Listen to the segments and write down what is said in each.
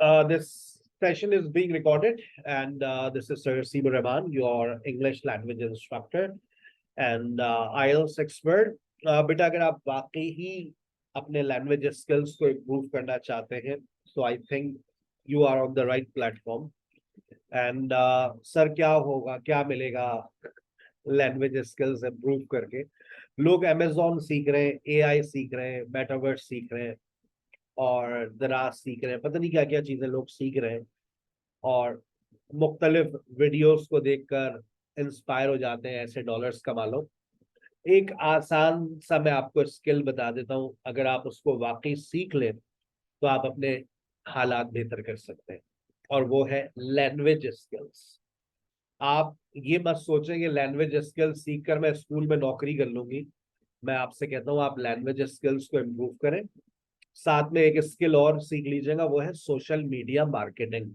This session is being recorded, and this is Sir Sibur Rahman, your English language instructor and IELTS expert. बेटा अगर आप वाकई ही अपने language skills को improve करना चाहते हैं, so I think you are on the right platform. And sir क्या होगा, क्या मिलेगा लैंग्वेज स्किल्स इम्प्रूव करके? लोग अमेजोन सीख रहे हैं, एआई सीख रहे हैं, मेटावर्स सीख रहे हैं और दराज सीख रहे हैं, पता नहीं क्या क्या चीजें लोग सीख रहे हैं और मुख्तलिफ वीडियोस को देखकर इंस्पायर हो जाते हैं, ऐसे डॉलर्स कमा लो। एक आसान सा मैं आपको स्किल बता देता हूँ, अगर आप उसको वाकई सीख लें तो आप अपने हालात बेहतर कर सकते हैं, और वो है लैंग्वेज स्किल्स। आप ये मत सोचें कि लैंग्वेज स्किल्स सीख कर मैं स्कूल में नौकरी कर लूंगी। मैं आपसे कहता हूँ आप लैंग्वेज स्किल्स को इम्प्रूव करें, साथ में एक स्किल और सीख लीजिएगा, वो है सोशल मीडिया मार्केटिंग।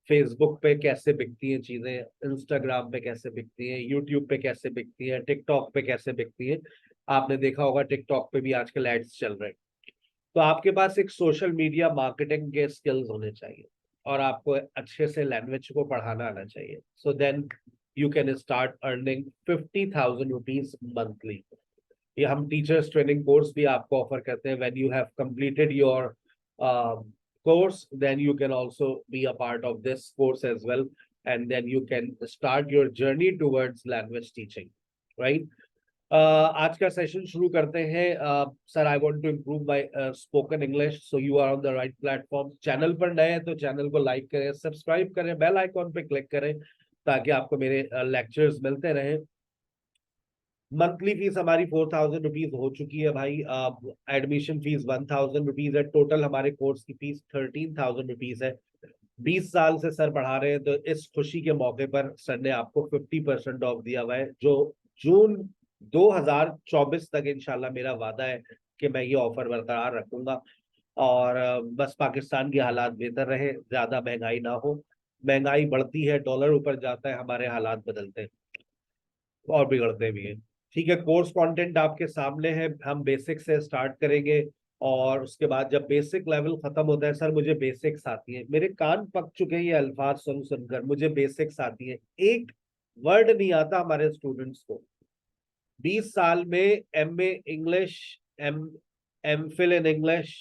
फेसबुक पे कैसे बिकती हैं चीजें, इंस्टाग्राम पे कैसे बिकती हैं, यूट्यूब पे कैसे बिकती हैं, टिकटॉक पे कैसे बिकती हैं। आपने देखा होगा टिकटॉक पे भी आजकल एड्स चल रहे हैं। तो आपके पास एक सोशल मीडिया मार्केटिंग के स्किल्स होने चाहिए और आपको अच्छे से लैंग्वेज को पढ़ाना आना चाहिए। So then you can start earning 50,000 rupees monthly. ये हम टीचर्स ट्रेनिंग कोर्स भी आपको ऑफर करते हैं। When you have completed your course, then you can also be a part of this course as well, and then you can start your journey towards language teaching, right? आज का session शुरू करते हैं। Sir, I want to improve my spoken English, so you are on the right platform. Channel पर नए हैं तो channel को लाइक करें, सब्सक्राइब करें, बेल आइकॉन पे क्लिक करें ताकि आपको मेरे लेक्चर्स मिलते रहें। मंथली फीस हमारी 4,000 रुपीज हो चुकी है भाई। एडमिशन फीस 1,000 रुपीज है। टोटल हमारे कोर्स की फीस 13,000 रुपीज है। 20 साल से सर पढ़ा रहे हैं, तो इस खुशी के मौके पर सर ने आपको 50% ऑफ दिया हुआ है, जो जून 2024 तक इंशाल्लाह मेरा वादा है कि मैं ये ऑफर बरकरार रखूंगा। और बस पाकिस्तान के हालात बेहतर रहे, ज्यादा महंगाई ना हो। महंगाई बढ़ती है, डॉलर ऊपर जाता है, हमारे हालात बदलते हैं और बिगड़ते भी हैं। ठीक है, कोर्स कंटेंट आपके सामने है। हम बेसिक से स्टार्ट करेंगे और उसके बाद जब बेसिक लेवल खत्म होता है, सर मुझे बेसिक्स आती है, मेरे कान पक चुके हैं ये अल्फाज सुन सुनकर, मुझे बेसिक्स आती है, एक वर्ड नहीं आता हमारे स्टूडेंट्स को। 20 साल में MA English, M Phil in English,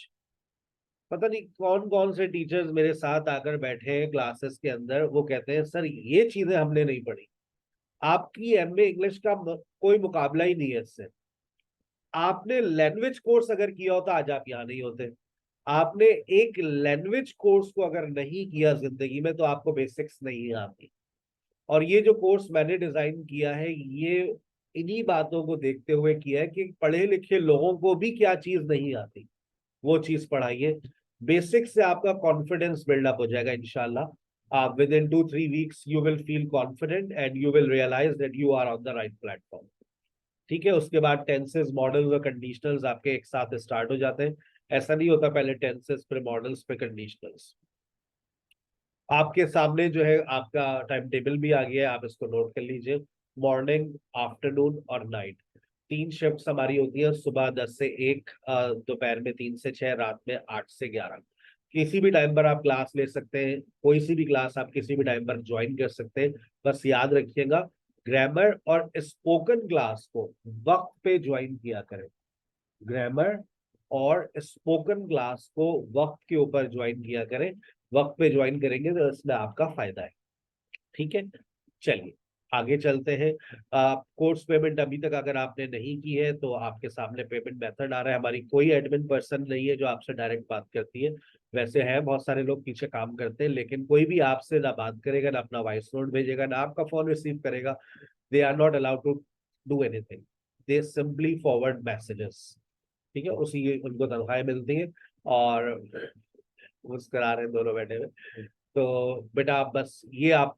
पता नहीं कौन कौन से टीचर्स मेरे साथ आकर बैठे हैं क्लासेस के अंदर, वो कहते हैं सर ये चीजें हमने नहीं पढ़ी। आपकी MA इंग्लिश का कोई मुकाबला ही नहीं है इससे। आपने लैंग्वेज कोर्स अगर किया होता आज आप यहाँ नहीं होते। आपने एक लैंग्वेज कोर्स को अगर नहीं किया जिंदगी में तो आपको बेसिक्स नहीं आती। और ये जो कोर्स मैंने डिजाइन किया है, ये इन्हीं बातों को देखते हुए किया है कि पढ़े लिखे लोगों को भी क्या चीज नहीं आती वो चीज पढ़ाइए। बेसिक्स से आपका कॉन्फिडेंस बिल्डअप हो जाएगा इंशाल्लाह। आप within 2-3 weeks you will feel confident and you will realise that you are on the right platform. ठीक है, उसके बाद टेंसेस, मॉडल्स और कंडीशनल्स आपके एक साथ स्टार्ट हो जाते हैं। ऐसा नहीं होता पहले टेंसेस फिर मॉडल्स फिर कंडीशनल्स। आपके सामने जो है आपका टाइम टेबल भी आ गया है, आप इसको नोट कर लीजिए। मॉर्निंग, आफ्टरनून और नाइट, 3 शिफ्ट्स हमारी होती है। सुबह 10 से 1, दोपहर में 3 से 6, रात में 8 से 11। किसी भी टाइम पर आप क्लास ले सकते हैं, कोई सी भी क्लास आप किसी भी टाइम पर ज्वाइन कर सकते हैं। बस याद रखिएगा, ग्रामर और स्पोकन क्लास को वक्त पे ज्वाइन किया करें। ग्रामर और स्पोकन क्लास को वक्त के ऊपर ज्वाइन किया करें। वक्त पे ज्वाइन करेंगे तो इसमें आपका फायदा है। ठीक है, चलिए आगे चलते हैं। कोर्स पेमेंट अभी तक अगर आपने नहीं की है तो आपके सामने पेमेंट मेथड आ रहा है। हमारी कोई एडमिन पर्सन नहीं है जो आपसे डायरेक्ट बात करती है। वैसे है बहुत सारे लोग पीछे काम करते हैं, लेकिन कोई भी आपसे ना बात करेगा, ना अपना वॉइस नोट भेजेगा, ना आपका फोन रिसीव करेगा। They are not allowed to do anything, they simply forward messages. ठीक है, उसी उनको तनख्वाहें मिलती हैं और मुस्कुरा रहे हैं दोनों बैठे हुए। तो बेटा आप बस ये आप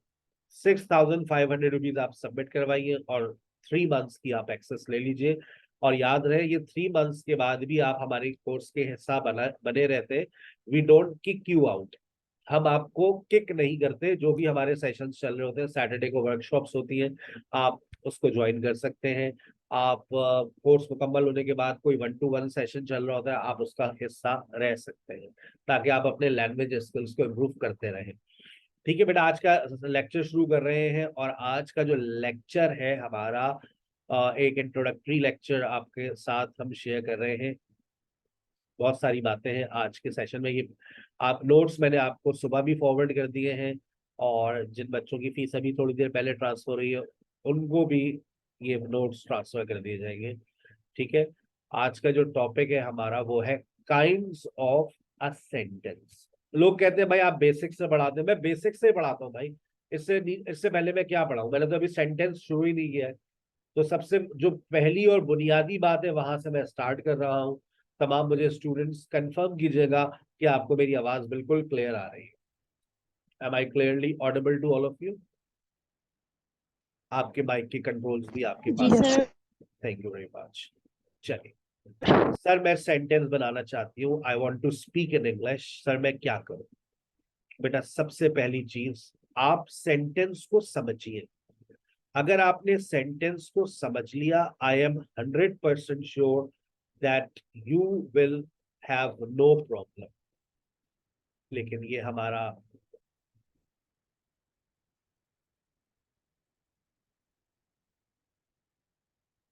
6,500 रुपीज आप सबमिट करवाइए और 3 मंथ्स की आप एक्सेस ले लीजिए। और याद रहे, ये 3 मंथ्स के बाद भी आप हमारे कोर्स के हिस्सा बने रहते। We don't kick you out, हम आपको किक नहीं करते। जो भी हमारे सेशंस चल रहे होते हैं, सैटरडे को वर्कशॉप्स होती हैं, आप उसको ज्वाइन कर सकते हैं। आप कोर्स मुकम्मल होने के बाद कोई 1-to-1 सेशन चल रहा होता है, आप उसका हिस्सा रह सकते हैं, ताकि आप अपने लैंग्वेज स्किल्स को इम्प्रूव करते रहें। ठीक है बेटा, आज का लेक्चर शुरू कर रहे हैं, और आज का जो लेक्चर है हमारा एक इंट्रोडक्टरी लेक्चर आपके साथ हम शेयर कर रहे हैं। बहुत सारी बातें हैं आज के सेशन में। ये आप नोट्स मैंने आपको सुबह भी फॉरवर्ड कर दिए हैं, और जिन बच्चों की फीस अभी थोड़ी देर पहले ट्रांसफर हुई है उनको भी ये नोट्स ट्रांसफर कर दिए जाएंगे। ठीक है, आज का जो टॉपिक है हमारा वो है काइंड्स ऑफ अ सेंटेंस। लोग कहते हैं भाई आप बेसिक से पढ़ाते हैं, मैं बेसिक से पढ़ाता हूँ भाई। इससे पहले मैं क्या पढ़ाऊँ, मैंने तो अभी सेंटेंस शुरू ही नहीं किया है। तो सबसे जो पहली और बुनियादी बात है वहां से मैं स्टार्ट कर रहा हूँ। तमाम मुझे स्टूडेंट्स कंफर्म कीजिएगा कि आपको मेरी आवाज बिल्कुल क्लियर आ रही है। Am I clearly audible to all of you? आपके माइक के कंट्रोल्स भी आपके जी पास सर। है। Thank you very much. चलिए सर, मैं सेंटेंस बनाना चाहती हूँ, I want to speak in English. Sir मैं क्या करूँ? बेटा सबसे पहली चीज, आप सेंटेंस को समझिए। अगर आपने सेंटेंस को समझ लिया, I am 100% sure that you will have no problem. लेकिन ये हमारा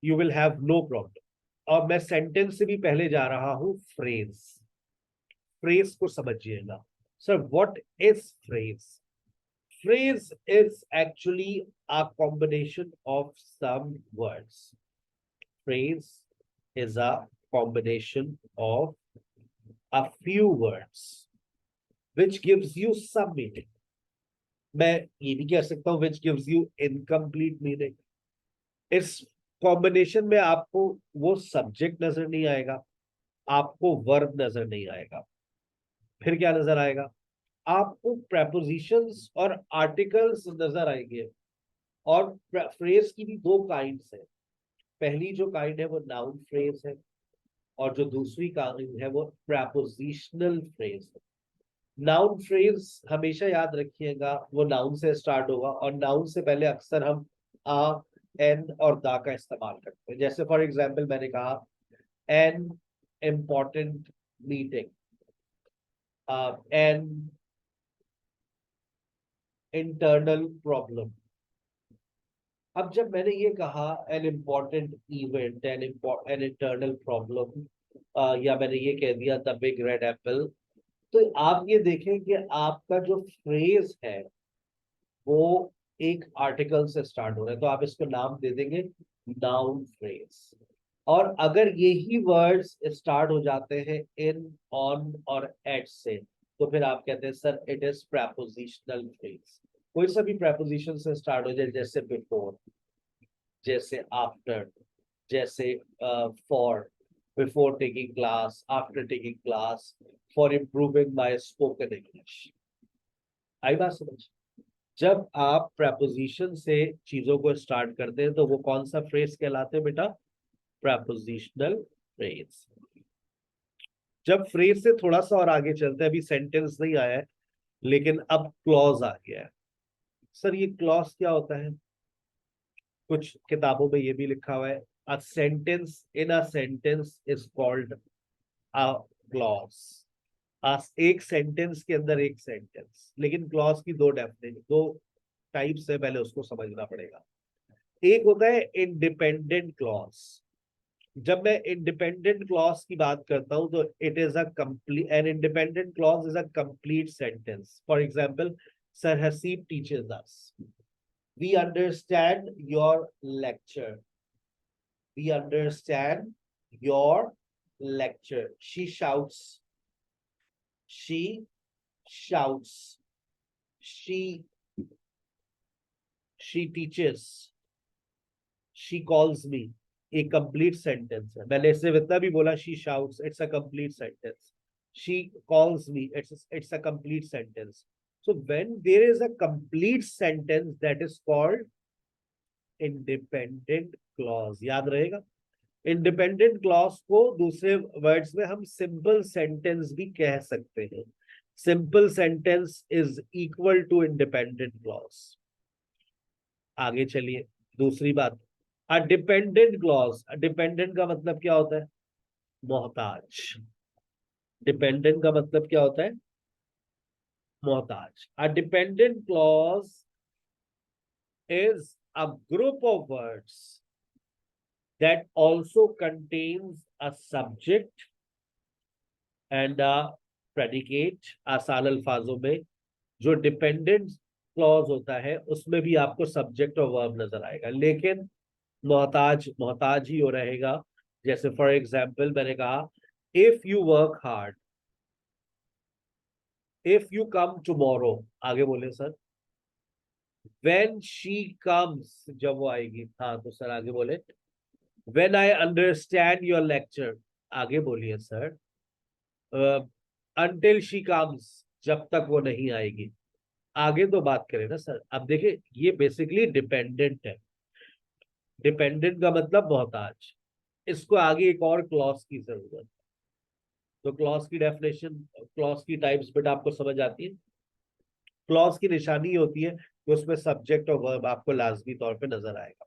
you will have no problem. और मैं सेंटेंस से भी पहले जा रहा हूं फ्रेज। फ्रेज को समझिएगा। Sir what is phrase? Phrase is actually a combination of some words. Phrase is a combination of a few words which gives you some meaning. मैं ये भी कह सकता हूं which gives you incomplete meaning. इस combination में आपको वो सब्जेक्ट नजर नहीं आएगा, आपको वर्ब नजर नहीं आएगा, फिर क्या नजर आएगा? आपको prepositions और आर्टिकल्स नजर आएंगे। और फ्रेज की भी दो काइंड्स है। पहली जो काइंड है वो नाउन फ्रेज है, और जो दूसरी काइंड है वो प्रपोजिशनल फ्रेज है। नाउन फ्रेज हमेशा याद रखिएगा, वो नाउन से स्टार्ट होगा, और नाउन से पहले अक्सर हम आ, एन और दा का इस्तेमाल करते हैं। जैसे फॉर एग्जाम्पल मैंने कहा an important meeting, an internal problem. अब जब मैंने ये कहा an important event, an internal problem, या मैंने ये कह दिया द बिग रेड एप्पल, तो आप ये देखें कि आपका जो फ्रेज है वो एक आर्टिकल से स्टार्ट हो रहा है, तो आप इसको नाम दे देंगे नाउन फ्रेज। और अगर यही वर्ड्स स्टार्ट हो जाते हैं इन, ऑन और एट से, तो फिर आप कहते हैं sir it is prepositional phrase. कोई सा भी प्रपोजिशन से स्टार्ट हो जाए, जैसे बिफोर, जैसे आफ्टर, जैसे for, before taking class, after taking class, for improving my spoken English. आई बात समझ? जब आप प्रपोजिशन से चीजों को स्टार्ट करते हैं तो वो कौन सा फ्रेज कहलाते हैं बेटा? Prepositional phrase. जब फ्रेज से थोड़ा सा और आगे चलते हैं, अभी सेंटेंस नहीं आया है लेकिन अब क्लॉज आ गया है। सर ये क्लॉज क्या होता है? कुछ किताबों में ये भी लिखा हुआ है, a sentence in a sentence is called a clause. एक सेंटेंस के अंदर एक सेंटेंस। लेकिन क्लॉज की दो डेफिनेशन, दो टाइप्स है, पहले उसको समझना पड़ेगा। एक होता है इंडिपेंडेंट क्लॉज। जब मैं इंडिपेंडेंट क्लॉज की बात करता हूं तो it is a complete, an independent clause is a complete sentence. For example, sir Haseeb teaches us, we understand your lecture, we understand your lecture. She shouts, she she teaches, she calls me। एक complete sentence है। मैंने इससे इतना भी बोला she shouts, it's a complete sentence। she calls me, it's a complete sentence। so when there is a complete sentence, that is called independent clause। याद रहेगा, independent clause को दूसरे वर्ड्स में हम सिंपल सेंटेंस भी कह सकते हैं। Simple sentence is equal to independent clause. आगे चलिए, दूसरी बात, अ डिपेंडेंट क्लॉज, डिपेंडेंट का मतलब क्या होता है? मोहताज। डिपेंडेंट का मतलब क्या होता है? मोहताज। A dependent clause is a group of words that also contains a subject and a predicate। आसान अल्फाजों में जो डिपेंडेंट क्लॉज होता है उसमें भी आपको सब्जेक्ट और वर्ब नजर आएगा, लेकिन मोहताज मोहताज ही हो रहेगा। जैसे फॉर एग्जाम्पल मैंने कहा, if you work hard, if you come tomorrow, आगे बोले सर। व्हेन शी कम्स, जब वो आएगी, हाँ तो सर आगे बोले। When I understand your lecture, आगे बोलिए सर। अंटिल शी कम्स, जब तक वो नहीं आएगी। आगे तो बात करें ना सर। अब देखिए ये बेसिकली डिपेंडेंट है। डिपेंडेंट का मतलब मोहताज। इसको आगे एक और क्लॉज की जरूरत। तो क्लॉज की डेफिनेशन, क्लॉज की टाइप्स बेटा आपको समझ आती है। क्लॉज की निशानी होती है कि उसमें सब्जेक्ट और वर्ब आपको लाजमी तौर पे नजर आएगा।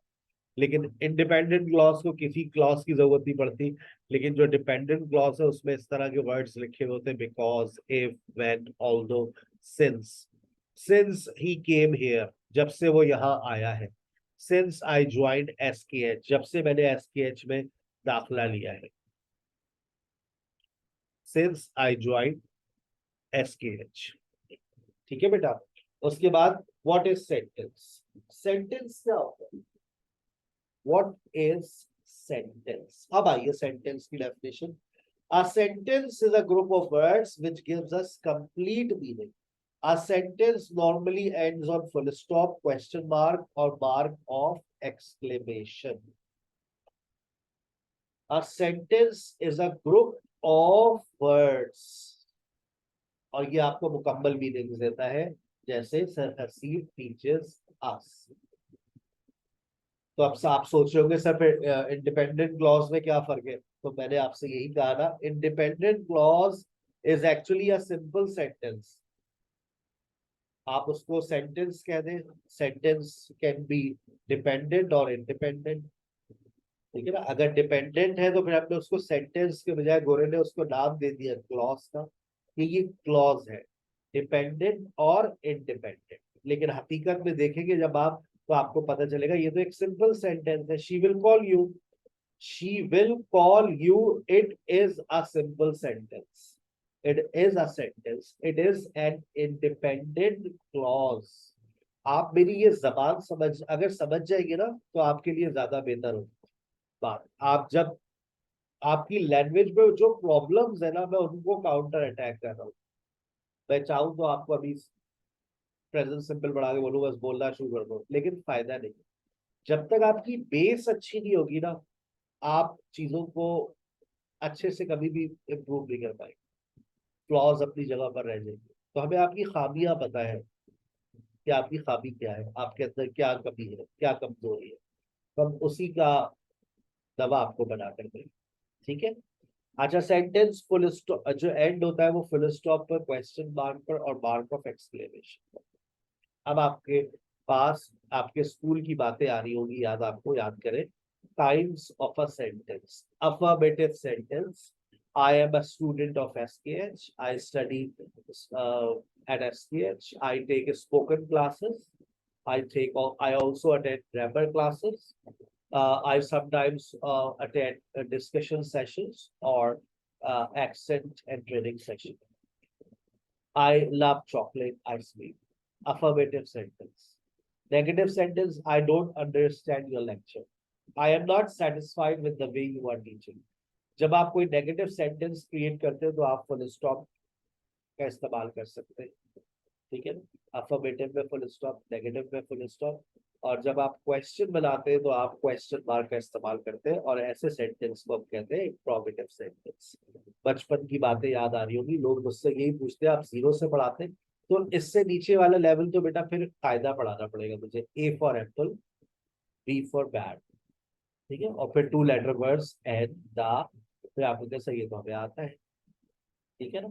लेकिन इंडिपेंडेंट क्लॉज को किसी क्लॉज की जरूरत नहीं पड़ती। लेकिन जो डिपेंडेंट क्लॉज है उसमें इस तरह के वर्ड्स लिखे होते हैं, because, if, when, although, since. Since he came here, जब से वो यहाँ आया है। सिंस आई ज्वाइंड एसकेएच, जब से मैंने एसकेएच में दाखिला लिया है। Since I joined SKH. ठीक है बेटा। उसके बाद व्हाट इज सेंटेंस? सेंटेंस क्या होता है? What is sentence? अब आइए सेंटेंस की definition. A sentence is a group of words which gives us complete meaning. A sentence normally ends on full stop, question mark, or mark of exclamation. A sentence is a group of words. और ये आपको मुकम्मल meaning देता है, जैसे sir Haseeb teaches अस। तो अब आप सोच रहे होंगे सर फिर इंडिपेंडेंट क्लॉज में क्या फर्क है? तो मैंने आपसे यही कहा ना, independent clause is actually a simple sentence. आप उसको सेंटेंस कह दें। सेंटेंस कैन बी डिपेंडेंट और इंडिपेंडेंट। ठीक है ना। अगर डिपेंडेंट है तो फिर आपने उसको सेंटेंस के बजाय गोरे ने उसको नाम दे दिया क्लॉज का, कि ये क्लॉज है, डिपेंडेंट और इंडिपेंडेंट। लेकिन हकीकत में देखेंगे जब आप, तो आपको पता चलेगा ये तो एक सिंपल सेंटेंस है। She will call you, she will call you, it is a simple sentence. It is a sentence. It is an independent clause. आप मेरी ये जबान समझ, अगर समझ जाएंगे ना तो आपके लिए ज्यादा बेहतर होगा। बात आप जब, आपकी लैंग्वेज में जो प्रॉब्लम्स है ना, मैं उनको काउंटर अटैक कर रहा हूँ। मैं चाहूँ तो आपको अभी प्रेजेंट सिंपल बढ़ा के बोलूँ बस बोलना शुरू कर दो, लेकिन फायदा नहीं। जब तक आपकी बेस अच्छी नहीं होगी ना, आप चीजों को अच्छे से कभी भी इम्प्रूव नहीं कर पाएंगे। फ्लॉज अपनी जगह पर रह जाएंगे। तो हमें आपकी खामियां पता है कि आपकी खामी क्या है, आपके अंदर क्या कमी है, क्या कमजोरी है। तो हम उसी का दवा आपको बना कर देंगे। ठीक है। अच्छा, सेंटेंस फुल स्टॉप जो एंड होता है वो फुल स्टॉप पर, क्वेश्चन मार्क पर और मार्क ऑफ एक्सक्लेमेशन। अब आपके पास आपके स्कूल की बातें आ रही होगी याद, आपको याद करें। Times of a sentence, affirmative sentence. I am a student of SKH. I study at SKH. I take spoken classes. I also attend grammar classes. I sometimes attend discussion sessions or accent and training sessions. I love chocolate ice cream. Affirmative sentence. Negative sentence, I don't understand your lecture. I am not satisfied with the way you are teaching. जब आप कोई negative sentence create करते हो तो आप full stop का इस्तेमाल कर सकते हैं। ठीक है ना। अफर्मेटिव में फुल स्टॉप, नेगेटिव में फुल स्टॉप। और जब आप क्वेश्चन बनाते हैं तो आप क्वेश्चन मार्क का इस्तेमाल करते हैं, और ऐसे सेंटेंस को हम कहते हैं प्रोबेटिव सेंटेंस। बचपन की बातें याद आ रही होगी, लोग मुझसे यही पूछते हैं आप जीरो से पढ़ाते हैं? तो इससे नीचे वाला लेवल तो बेटा फिर कायदा पढ़ाना पड़ेगा मुझे। A for apple, B for bad. ठीक है। और फिर two letter words and the, फिर आपको कैसा, ये तो हमें आता है। ठीक है ना।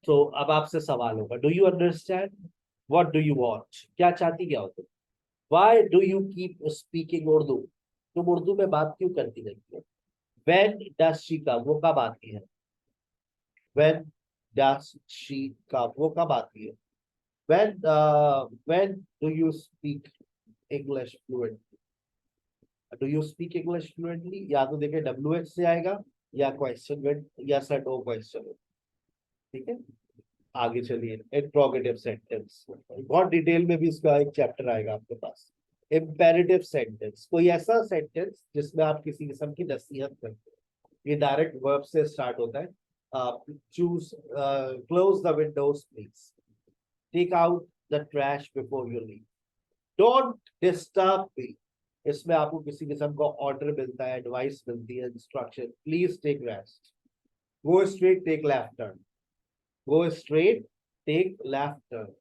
तो अब आपसे सवाल होगा, do you understand, what do you want, क्या चाहती क्या हो तुम? Why do you keep speaking Urdu? तुम उर्दू में बात क्यों करती रहती हो? When does she come? वो कब आती है? When does she come? वो कब आती है? When do you speak English fluently? Do you speak English fluently? या तो देखे WH से आएगा या क्वेश्चन विद यस और नो क्वेश्चन। ठीक है, आगे चलिए। इंट्रोगेटिव सेंटेंस, बहुत डिटेल में भी इसका एक चैप्टर आएगा आपके पास। इम्पेरेटिव सेंटेंस, कोई ऐसा सेंटेंस जिसमें आप किसी किस्म की नसीहत करते हैं। ये डायरेक्ट वर्ब से स्टार्ट होता है। Choose close the windows please, take out the trash before you leave, don't disturb me. इसमें आपको किसी किस्म का ऑर्डर मिलता है, एडवाइस मिलती है, instruction. Please take rest, go straight, take left turn, go straight, take left turn.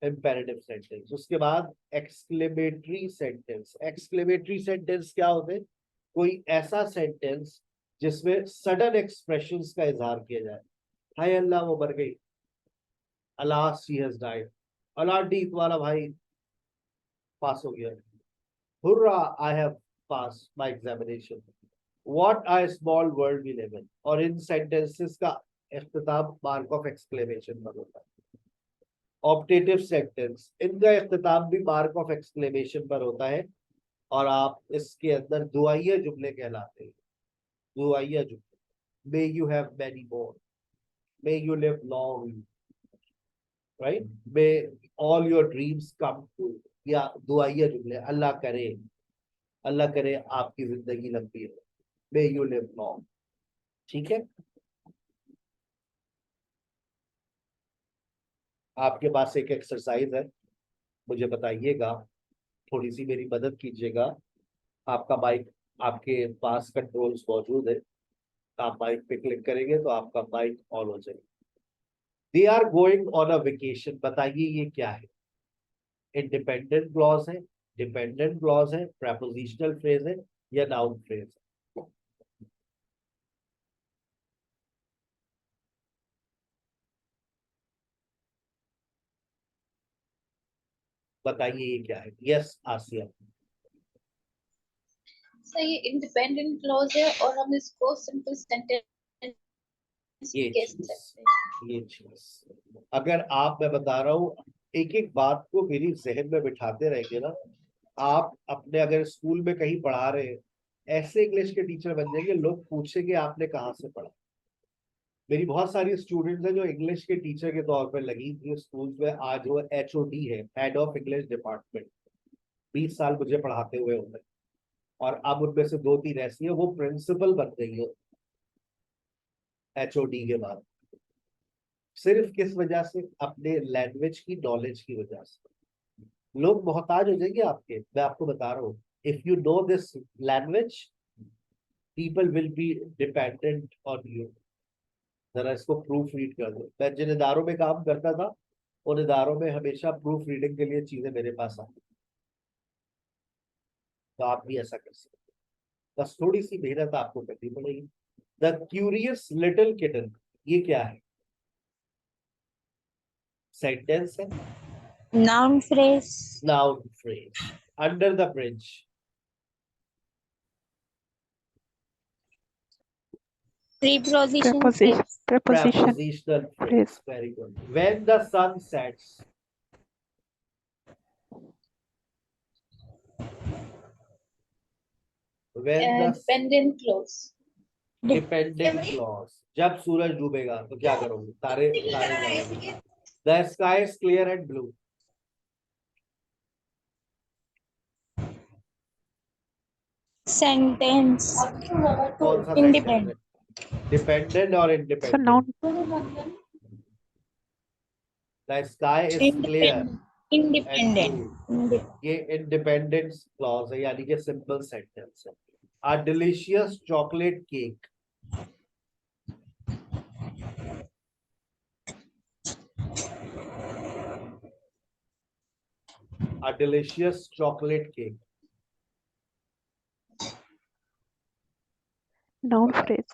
Imperative sentence. उसके बाद एक्सक्लेमेटरी सेंटेंस। एक्सक्लेमेटरी सेंटेंस क्या होते हैं? कोई ऐसा सेंटेंस जिसमें सडन एक्सप्रेशंस का इजहार किया जाए। हाय अल्लाह वो मर गई, अल्लाह शी हैज डाइड, अल्लाह डी तुम्हारा भाई पास हो गया, hurrah I have pass my examination, what a small world we live in. और इन सेंटेंसेस का इख्तिताम मार्क ऑफ एक्सक्लेमेशन पर होता है। ऑप्टेटिव सेंटेंस, इनका इख्तिताम भी मार्क ऑफ एक्सक्लेमेशन पर होता है और आप इसके अंदर दुआइया जुमले कहलाते हैं। दुआइया जुमले, may you have many more, may you live long, right, may all your dreams come true. या दुआइया जुमले, अल्लाह करे आपकी जिंदगी लंबी हो, मे यू लिव लॉन्ग। ठीक है, आपके पास एक एक्सरसाइज है, मुझे बताइएगा, थोड़ी सी मेरी मदद कीजिएगा। आपका माइक, आपके पास कंट्रोल्स मौजूद है, आप माइक पे क्लिक करेंगे तो आपका माइक ऑन हो जाएगा। They are going on a vacation, बताइए ये क्या है? इंडिपेंडेंट क्लॉज है, डिपेंडेंट क्लॉज है, प्रेपोजिशनल फ्रेज है या नाउन फ्रेज है? बताइए ये क्या है? यस आसिया। सर ये इंडिपेंडेंट क्लॉज है और हम इसको सिंपल सेंटेंस ये कह चीज, सकते हैं। ये चीज अगर आप, मैं बता रहा हूँ, एक एक बात को मेरी जहन में बिठाते रहेंगे ना, आप अपने अगर स्कूल में कहीं पढ़ा रहे हैं, ऐसे इंग्लिश के टीचर बन जाएंगे, लोग पूछेंगे आपने कहाँ से पढ़ा। मेरी बहुत सारी स्टूडेंट्स हैं जो इंग्लिश के टीचर के तौर पर लगी थी स्कूल में, आज वो HOD है, हेड ऑफ इंग्लिश डिपार्टमेंट। 20 साल मुझे पढ़ाते हुए उन्हें, और अब उनमें से 2-3 ऐसी है वो प्रिंसिपल बन गई है HOD के बाद। सिर्फ किस वजह से? अपने लैंग्वेज की नॉलेज की वजह से। लोग मोहताज हो जाएंगे आपके, मैं आपको बता रहा हूँ। If you know this language, people will be dependent on you. जरा इसको प्रूफ रीड कर दो। मैं जिन इदारों में काम करता था, उन इदारों में हमेशा प्रूफ रीडिंग के लिए चीजें मेरे पास आती, तो आप भी ऐसा कर सकते हैं। बस थोड़ी सी मेहनत आपको करनी पड़ेगी। द क्यूरियस लिटिल किटन, ये क्या है? सेंटेंस है, noun phrase. Noun phrase. Under the bridge, preposition Preposition. Phrase. Preposition. prepositional Phrase. phrase. Very good. When the sun sets, when the dependent clause. dependent clause, जब सूरज डूबेगा तो क्या करोगे? तारे तारे जलोगे। The sky is clear and blue. Sentence. कौन सा independent. Sentence? Dependent और So independent? noun. The sky is clear and blue. Independent. ये इंडिपेंडेंस क्लॉज है, यानी कि सिंपल सेंटेंस है। A delicious chocolate cake. A delicious chocolate cake. Noun phrase.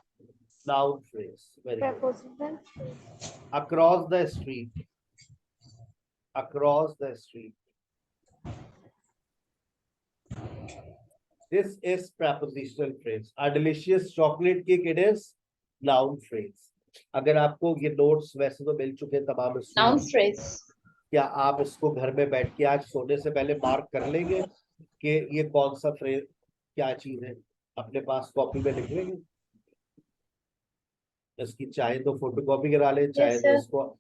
Noun phrase. Very good. preposition Across the street. Across the street. This is prepositional phrase. A delicious chocolate cake, it is noun phrase. अगर आपको ये notes वैसे तो मिल चुके हैं तमाम Noun students, phrase. क्या आप इसको घर में बैठ के आज सोने से पहले मार्क कर लेंगे कि ये कौन सा फ्रेज क्या चीज है, अपने पास कॉपी में लिख लेंगे? इसकी चाहे तो फोटो कॉपी करा ले, चाहे Yes, तो sir. इसको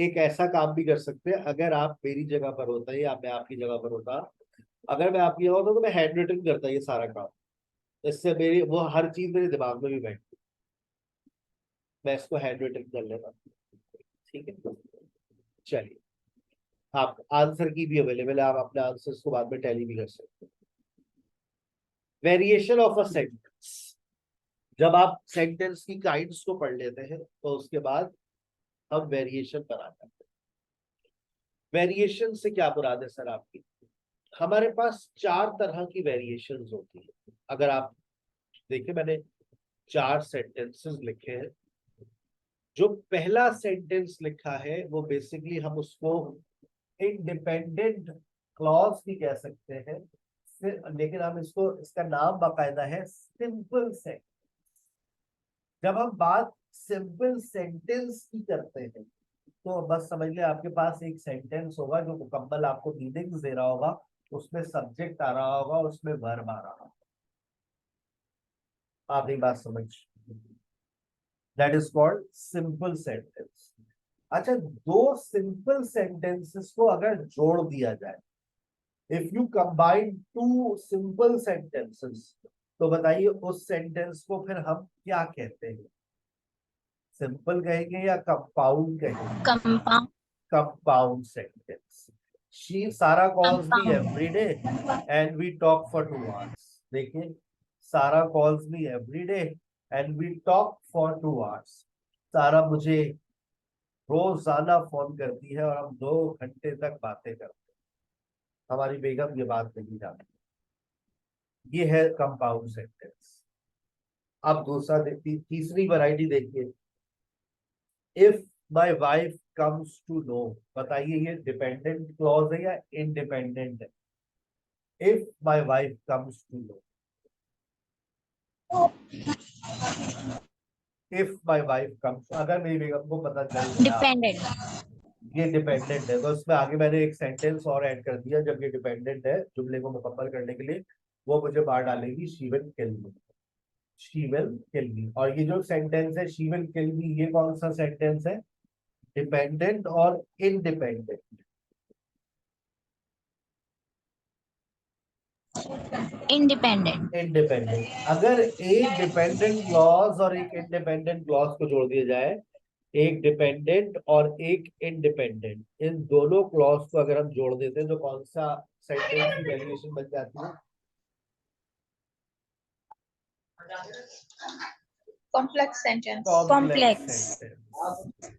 एक ऐसा काम भी कर सकते हैं। अगर आप मेरी जगह पर होता है या मैं आपकी जगह पर होता, अगर मैं आपकी जगह होता तो मैं हैंड रिटन करता ये सारा काम। इससे मेरी वो हर चीज मेरे दिमाग में भी बैठती, मैं इसको हैंड रिटन कर लेता। ठीक है, चलिए, आप आंसर की भी अवेलेबल है, आप अपने आंसर्स को बाद में टैली भी कर सकते हैं। वेरिएशन ऑफ अ सेंटेंस, जब आप सेंटेंस की काइंड्स को पढ़ लेते हैं तो उसके बाद हम वेरिएशन पर आ जाते हैं। वेरिएशन से क्या मुराद है सर आपकी? हमारे पास 4 तरह की वेरिएशंस होती है। अगर आप देखिए, मैंने 4 सेंटेंसेस लिखे हैं। जो पहला सेंटेंस लिखा है वो बेसिकली हम उसको इंडिपेंडेंट क्लॉज भी कह सकते हैं, लेकिन हम इसको, इसका नाम बाकायदा है सिंपल सेंटेंस। जब हम बात सिंपल सेंटेंस की करते हैं तो बस समझ लिया आपके पास एक सेंटेंस होगा जो मुकम्मल आपको मीनिंग्स दे रहा होगा, उसमें सब्जेक्ट आ रहा होगा, उसमें वर्ब आ रहा होगा। आप एक बात समझ, that is called simple sentence. अच्छा, 2 सिंपल सेंटेंसेस को अगर जोड़ दिया जाए, if you combine 2 simple sentences, तो बताइए उस सेंटेंस को फिर हम क्या कहते हैं? सिंपल कहेंगे या कंपाउंड कहेंगे? Compound. Compound sentence. Sarah calls me Compound. every day and we talk for 2 hours. देखिए, Sarah calls me every day and we talk for 2 hours. सारा मुझे रोजाना फोन करती है और हम 2 घंटे तक बातें करते हैं। हमारी बेगम ये बात नहीं जानती। ये है कंपाउंड सेंटेंस। अब दूसरा तीसरी वैरायटी देखिए, if my wife comes to know, बताइए ये डिपेंडेंट क्लॉज है या इंडिपेंडेंट है? If my wife comes to know, if my wife comes, अगर मेरी बेगम को पता चल गया, Dependent. ये डिपेंडेंट है, तो इसमें आगे मैंने एक सेंटेंस और ऐड कर दिया। जब ये डिपेंडेंट है, जुमले को मुकम्मल करने के लिए वो मुझे बाहर डालेगी she will kill me, she will kill me. और ये जो सेंटेंस है शी विल किल मी, ये कौन सा सेंटेंस है? डिपेंडेंट और इंडिपेंडेंट? Independent. इंडिपेंडेंट। अगर एक डिपेंडेंट क्लॉज और एक इंडिपेंडेंट क्लॉज को जोड़ दिया जाए, एक डिपेंडेंट और एक इंडिपेंडेंट, इन दोनों क्लॉज को अगर हम जोड़ देते हैं तो कौन सा सेंटेंस की वेरिएशन बन जाती है? Complex sentence. Complex sentence.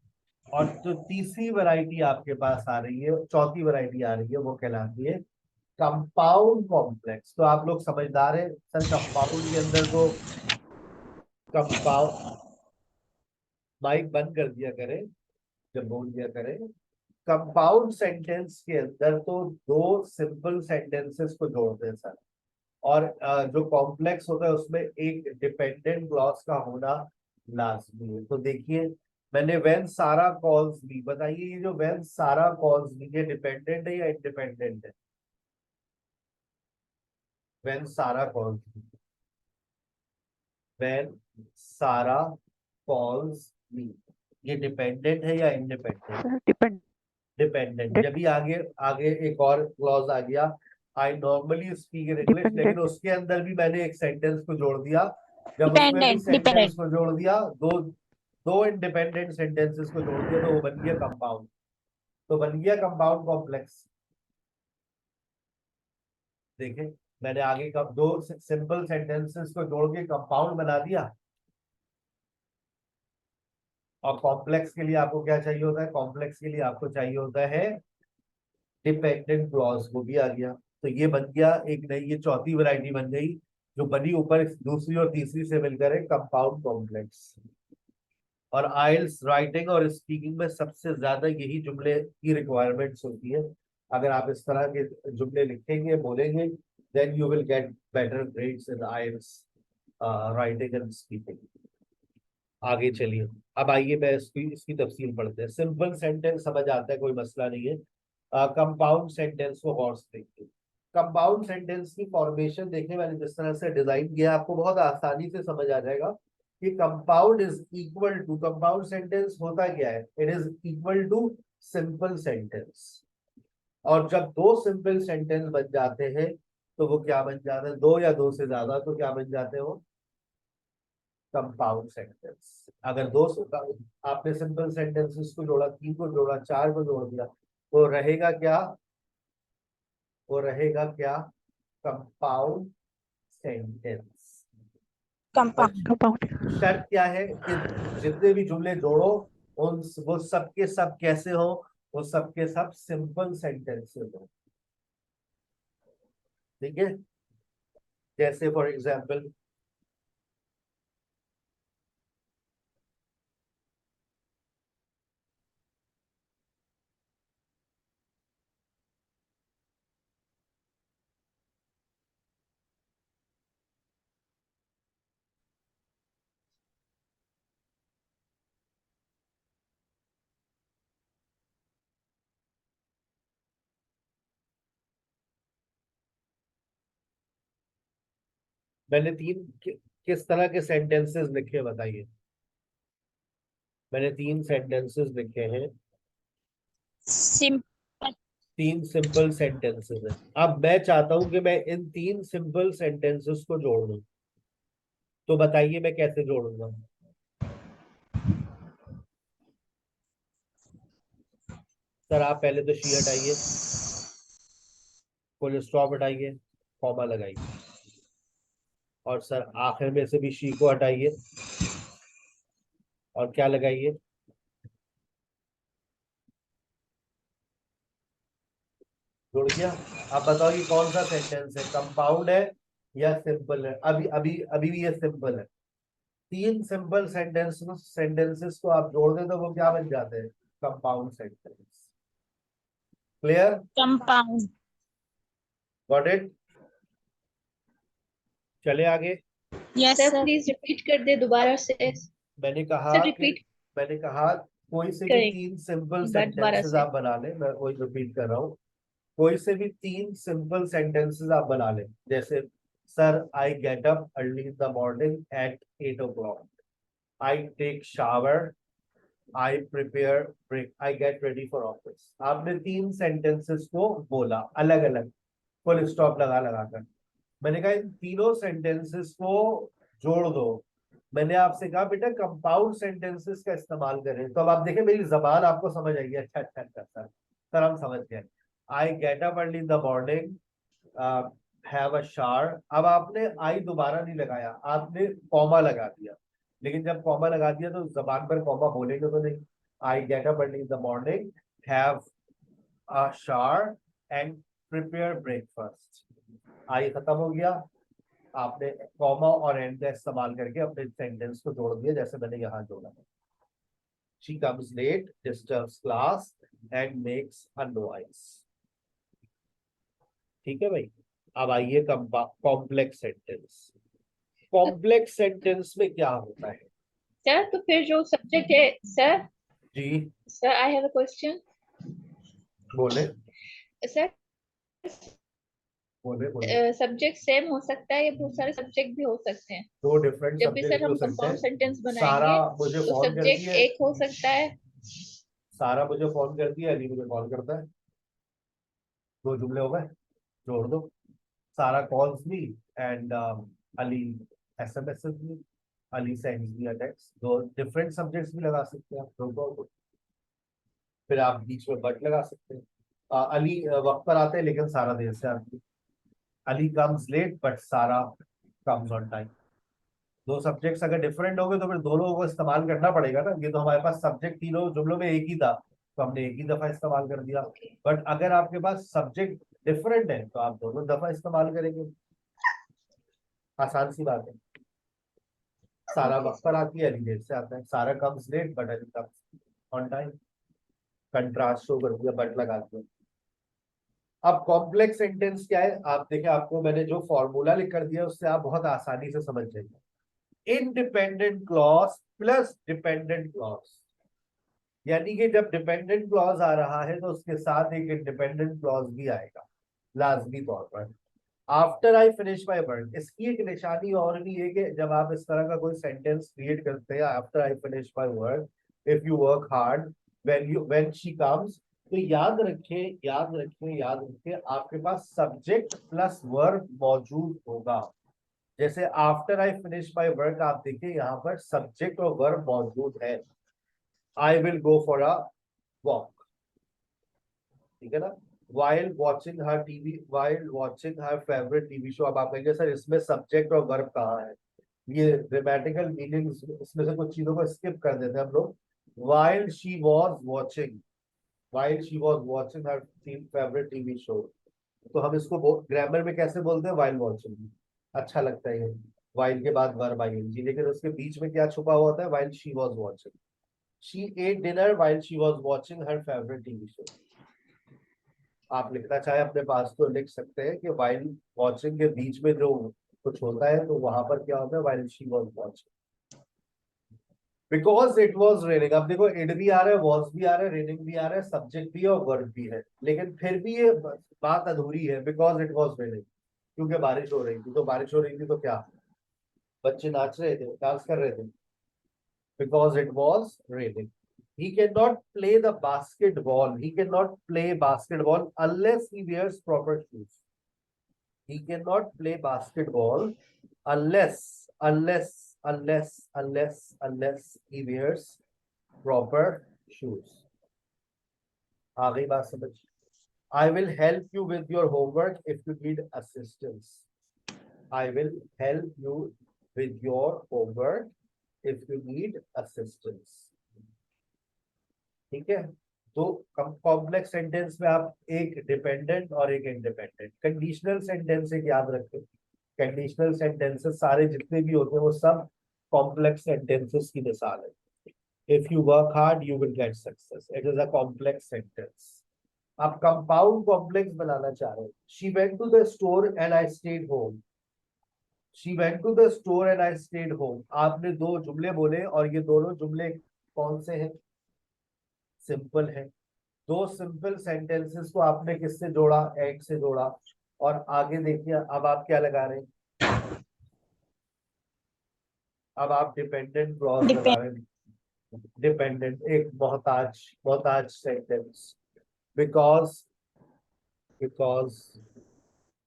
और जो तीसरी वैरायटी आपके पास आ रही है, चौथी वैरायटी आ रही है, वो कहलाती है कंपाउंड कॉम्प्लेक्स। तो आप लोग समझदार है सर, कंपाउंड के अंदर तो कंपाउंड, माइक बंद कर दिया करें जब बोल दिया करें। कंपाउंड सेंटेंस के अंदर तो 2 सिंपल सेंटेंसेस को जोड़ते हैं सर, और जो कॉम्प्लेक्स होता है उसमें एक डिपेंडेंट क्लॉज का होना लाजमी है। तो देखिए, मैंने व्हेन सारा कॉल्स मी, बताइए ये जो व्हेन सारा कॉल्स मी, ये डिपेंडेंट है या इंडिपेंडेंट है? व्हेन सारा कॉल्स मी, व्हेन सारा कॉल्स मी, ये डिपेंडेंट है या इंडिपेंडेंट? Depend dependent. जब भी आगे आगे एक और क्लॉज आ गया, I normally speak in English, लेकिन डिपेंडेंट उसके अंदर भी मैंने एक सेंटेंस को जोड़ दिया। जब उसमें भी Dependent. Sentence Dependent. को जोड़ दिया, दो इंडिपेंडेंट सेंटेंसेस को जोड़ दिया, तो वो बन गया कंपाउंड। तो बन गया कंपाउंड कॉम्प्लेक्स। देखें, मैंने आगे का 2 सिंपल सेंटेंसेस को जोड़ के कंपाउंड बना दिया। और कॉम्प्लेक्स के लिए आपको क्या चाहिए होता है? कॉम्प्लेक्स के लिए आपको चाहिए होता है डिपेंडेंट क्लॉज, वो भी आ गया। तो ये बन गया एक नई, ये चौथी वैरायटी बन गई जो बनी ऊपर दूसरी और तीसरी से मिलकर है कंपाउंड कॉम्प्लेक्स। और आइल्स राइटिंग और स्पीकिंग में सबसे ज्यादा यही जुमले की रिक्वायरमेंट्स होती है। अगर आप इस तरह के जुमले लिखेंगे, बोलेंगे, then you will get better grades in IELTS writing and speaking. आगे चलिए, अब आइए मैं इसकी तफसील पढ़ते हैं। सिंपल सेंटेंस समझ आता है, कोई मसला नहीं है। कंपाउंड सेंटेंस को गौर से देखिए। कंपाउंड सेंटेंस की फॉर्मेशन देखिए, मैंने जिस तरह से डिजाइन किया आपको बहुत आसानी से समझ आ जाएगा कि compound is equal to, compound sentence होता क्या है, it is equal to simple sentence. और जब दो सिंपल सेंटेंस बन जाते हैं तो वो क्या बन जाते हैं, दो या दो से ज्यादा तो क्या बन जाते हैं वो कंपाउंड सेंटेंस। अगर दो आपने सिंपल सेंटेंसेस को जोड़ा, तीन को जोड़ा, चार को जोड़ दिया, वो रहेगा क्या, वो रहेगा क्या, कंपाउंड सेंटेंस। कंपाउंड शर्त क्या है कि जितने भी जुमले जोड़ो उन वो सब के सब कैसे हो, वो सब के सब सिंपल सेंटेंसेस हो। ठीक है, जैसे फॉर एग्जाम्पल मैंने किस तरह के सेंटेंसेस लिखे बताइए। मैंने तीन सेंटेंसेस लिखे हैं, सिंपल तीन सिंपल सेंटेंसेस हैं। अब मैं चाहता हूं कि मैं इन तीन सिंपल सेंटेंसेस को जोड़ दूं, तो बताइए मैं कैसे जोड़ूंगा। सर आप पहले तो शी हटाइए, फुल स्टॉप हटाइए, कॉमा लगाइए, और सर आखिर में से भी शी को हटाइए और क्या लगाइए, जुड़ गया। आप बताओ ये कौन सा सेंटेंस है, कंपाउंड है या सिंपल है। अभी अभी अभी भी ये सिंपल है। तीन सिंपल सेंटेंसेस को आप जोड़ दे तो वो क्या बन जाते हैं, compound sentence. Clear, compound. Got it. चले आगे। Yes sir sir. Please repeat कर दे दोबारा से। मैंने कहा सर कि रिपीट मैंने कहा कोई से भी करें तीन सिंपल एक बार दोबारा सेंटेंसेस से। आप बना लें, मैं वही रिपीट कर रहा हूँ। कोई से भी तीन सिंपल सेंटेंसेस आप बना लें, जैसे sir I get up early in the morning at 8 o'clock, I take shower, I prepare break, I get ready for office. आपने तीन सेंटेंसेस को बोला अलग अलग, फुल स्टॉप लगा लगा कर। मैंने कहा इन तीनों सेंटेंसेस को जोड़ दो। मैंने आपसे कहा बेटा कंपाउंड सेंटेंसेस का इस्तेमाल करें, तो अब आप देखें मेरी जबान आपको समझ आई है। अच्छा अच्छा अच्छा सर हम समझ गए। आई get up early in the morning, have a shower. अब आपने आई दोबारा नहीं लगाया, आपने कॉमा लगा दिया। लेकिन जब कॉमा लगा दिया तो जबान पर कॉमा बोलेंगे तो नहीं। I get up early in the morning, have a shower and prepare breakfast. I खत्म हो गया, आपने कॉमा और एंड का इस्तेमाल करके अपने सेंटेंस को जोड़ दिया, जैसे मैंने यहाँ जोड़ा। She comes late, disturbs class and makes a noise। ठीक है भाई। अब आइए कॉम्प्लेक्स सेंटेंस। कॉम्प्लेक्स सेंटेंस में क्या होता है सर तो फिर जो सब्जेक्ट है सर, जी, sir I have a question. बोले सर बोले बोले। सब्जेक्ट सेम हो सकता है या बहुत सारे सब्जेक्ट भी हो सकते हैं। दो डिफरेंट जब भी सब्जेक्ट सर भी हो हम सकते कंपाउंड सेंटेंस हैं। सारा बनाएंगे मुझे तो फोन करती सब्जेक्ट है, एक हो सकता है। सारा मुझे फोन करती है, अली मुझे कॉल करता है, दो जुमले हो गए, जोड़ दो। सारा calls me and Ali SMS me, Ali sends me a text. दो डिफरेंट सब्जेक्ट्स भी लगा सकते हैं आप दोनों को। फिर आप बीच में बट लगा सकते हैं। अली वक्त पर आते हैं लेकिन सारा देर से आती है। अली कम्स लेट बट सारा कम्स ऑन टाइम। दो सब्जेक्ट्स अगर डिफरेंट हो गए तो फिर दोनों को इस्तेमाल करना पड़ेगा ना। ये तो हमारे पास सब्जेक्ट तीनों जुमलों में एक ही था तो हमने एक ही दफा इस्तेमाल कर दिया। ओके बट अगर आपके पास सब्जेक्ट डिफरेंट है तो आप दोनों दफा इस्तेमाल करेंगे। आसान सी बात है। सारा ओके वक्त पर सर। आती है, अली देर से आता है। Sara comes late but Ali comes on time. Contrast show कर दिया, बट लगा दिया। अब कॉम्प्लेक्स सेंटेंस क्या है, आप देखिए, आपको मैंने जो फॉर्मूला लिख कर दिया उससे आप बहुत आसानी से समझ जाएंगे। Independent clause plus dependent clause, यानी कि जब डिपेंडेंट क्लॉज आ रहा है तो उसके साथ एक इंडिपेंडेंट क्लॉज भी आएगा लाजमी तौर पर। After I finish my work, इसकी एक निशानी और भी है कि जब आप इस तरह का कोई सेंटेंस क्रिएट करते हैं, after I finish my work, if you work hard, when she comes, तो याद रखें, याद रखें, याद रखें, आपके पास सब्जेक्ट प्लस वर्ब मौजूद होगा। जैसे after I finish my work, आप देखिए यहाँ पर सब्जेक्ट और वर्ब मौजूद है। I will go for a walk, ठीक है ना। while watching her TV, while watching her favorite TV show, अब आप कहेंगे सर इसमें सब्जेक्ट और वर्ब कहाँ है, ये ग्रामेटिकल मीनिंग्स इसमें से कुछ चीजों को स्किप कर देते हैं हम लोग। while she was watching, while she was watching her favorite TV show, तो हम इसको ग्रामर में कैसे बोलते हैं, while watching, अच्छा लगता है ये, while के बाद वर्ब आएंगी, लेकिन उसके बीच में क्या छुपा हुआ होता है, while she was watching, she ate dinner while she was watching her favorite TV show। आप लिखना चाहे अपने पास तो लिख सकते हैं कि while watching के बीच में जो कुछ होता है तो वहां पर क्या होता है, while she was watching, because it was raining। अब देखो it भी आ रहा है, was भी आ रहा है, raining भी आ रहा है, सब्जेक्ट भी है और वर्ब भी है, लेकिन फिर भी ये बात अधूरी है, because it was raining, क्योंकि बारिश हो रही थी। तो बारिश हो रही थी तो क्या, बच्चे नाच रहे थे, डांस कर रहे थे, because it was raining। He cannot play the basketball. He cannot play basketball unless he wears proper shoes. He cannot play basketball unless he wears proper shoes. आ गई बात समझ। I will help you with your homework if you need assistance. I will help you with your homework if you need assistance. ठीक है। तो complex sentence में आप एक dependent और एक इंडिपेंडेंट, कंडीशनल सेंटेंस एक याद रखें। कंडीशनल सेंटेंसेस सारे जितने भी होते हैं वो सब कॉम्प्लेक्स सेंटेंसेस की मिसाल है। If you work hard you will get success, it is a complex sentence. आप कंपाउंड कॉम्प्लेक्स बनाना चाह रहे हैं। She went to the store and I stayed home. She went to the store and I stayed home, आपने दो जुमले बोले और ये दोनों जुमले कौन से हैं, सिंपल है। दो सिंपल सेंटेंसेस को आपने किससे जोड़ा, एंड से जोड़ा। और आगे देखिए अब आप क्या लगा रहे हैं, अब आप डिपेंडेंट क्लॉज लगा रहे हैं। डिपेंडेंट एक मोहताज, मोहताज sentence. Because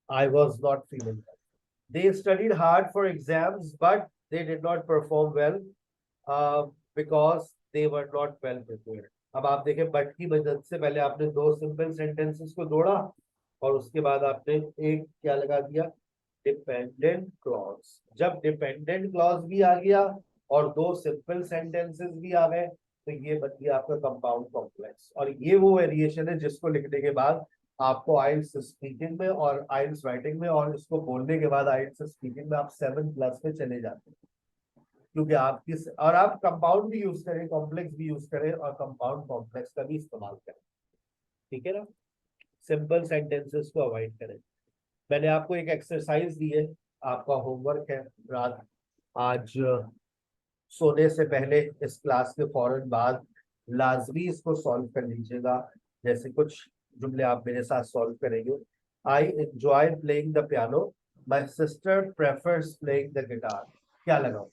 I was not feeling, they studied hard for exams but they did not perform well because they were not well prepared। अब आप देखें बट की मदद से पहले आपने दो सिंपल सेंटेंसेस को जोड़ा और उसके बाद आपने एक क्या लगा दिया, डिपेंडेंट क्लॉज। जब डिपेंडेंट क्लॉज भी आ गया और दो सिंपल सेंटेंसेस भी आ गए तो ये बन गया आपका कंपाउंड कॉम्प्लेक्स। और ये वो वेरिएशन है जिसको लिखने के बाद आपको आइल्स स्पीकिंग में और आइल्स राइटिंग में और इसको बोलने के बाद आइल्स स्पीकिंग में आप 7+ पे चले जाते हैं, क्योंकि आप किस और आप कंपाउंड भी यूज करें, कॉम्प्लेक्स भी यूज करें और कंपाउंड कॉम्प्लेक्स का भी इस्तेमाल करें, ठीक है ना। सिंपल सेंटेंसेस को अवॉइड करें। मैंने आपको एक एक्सरसाइज दी है, आपका होमवर्क है, रात आज सोने से पहले इस क्लास के फौरन बाद लाजमी इसको सॉल्व कर लीजिएगा। जैसे कुछ जुमले आप मेरे साथ सॉल्व करेंगे। I enjoy playing the piano, my sister prefers playing the guitar. क्या लगाऊं,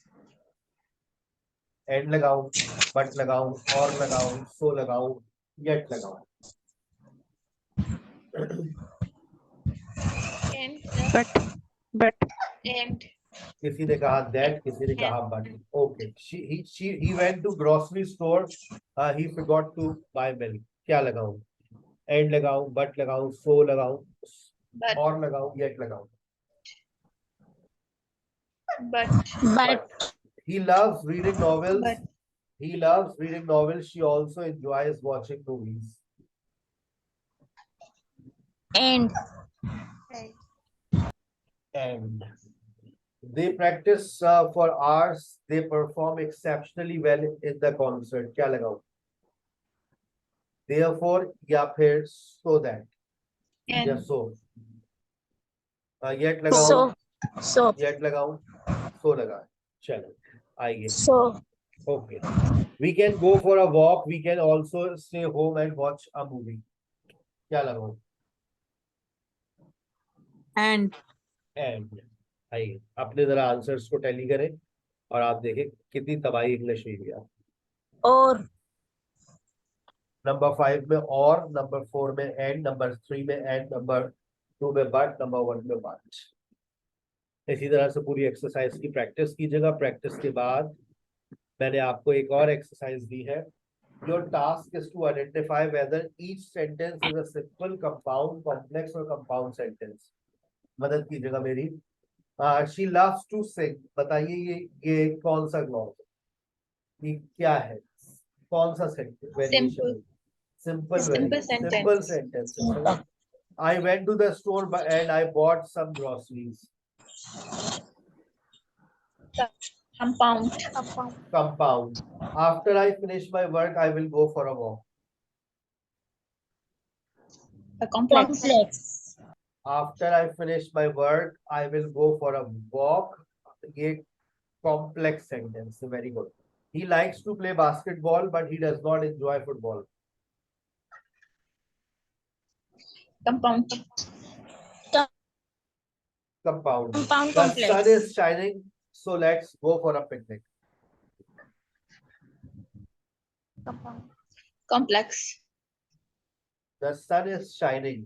एंड लगाऊं, बट लगाऊं, और लगाऊं, सो लगाऊं, येट लगाऊं। But And किसी ने कहा दैट, किसी ने कहा but. Okay, he went to grocery store, he forgot to buy milk। क्या लगाऊं, एंड लगाऊं, बट लगाऊं, सो लगाऊं, but और लगाऊं, येट लगाऊं। but He loves reading novels, but he loves reading novels, she also enjoys watching movies। and And they practice for hours, they perform exceptionally well in the concert। क्या लगाऊं, therefore या फिर so that। या And so? Yet लगाऊं? so yet लगाऊं? सो लगा। चलो आइए। so Okay. We can go for a walk. We can also stay home and watch a movie. क्या लगाऊं? and and. आइए अपने जरा आंसर्स को टैली करें और आप देखें कितनी तबाही इंग्लिश हुई है। or नंबर 5 में और, नंबर 4 में एंड, नंबर 3 में एंड, नंबर 2 में बट, नंबर 1 में बट। इसी तरह से पूरी एक्सरसाइज की प्रैक्टिस कीजिएगा। प्रैक्टिस के बाद मैंने आपको एक और एक्सरसाइज दी है। Your task is to identify whether each sentence is a simple, compound, complex or compound sentence. मदद कीजिएगा मेरी। She loves to sing. बताइए ये कौन सा क्लॉज है? ये क्या है? कौन सा sentence variation? simple simple sentence. Sentence. I went to the store and I bought some groceries. Compound. Compound. After I finish my work, I will go for a walk. A complex. After I finish my work, I will go for a walk. ये complex sentence. Very good. He likes to play basketball, but he does not enjoy football. Compound. Compound. compound The complex. sun is shining, so let's go for a picnic. Complex. The sun is shining.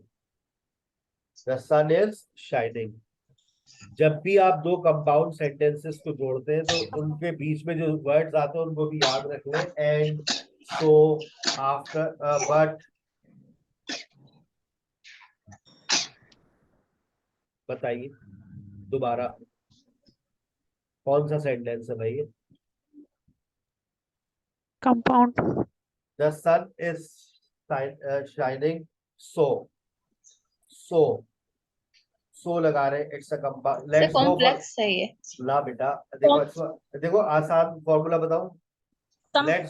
The sun is shining. जब भी आप दो compound sentences को जोड़ते हैं तो उनके बीच में जो वर्ड्स आते हैं उनको भी याद रख लें। And, so, after, but. बताइए दोबारा कौन सा सेंटेंस है भाई? compound The sun is shining, so लगा रहे। It's a compound. So let's go for. complex है ये. ना बेटा देखो, अच्छा देखो आसान फॉर्मूला बताऊं। Let's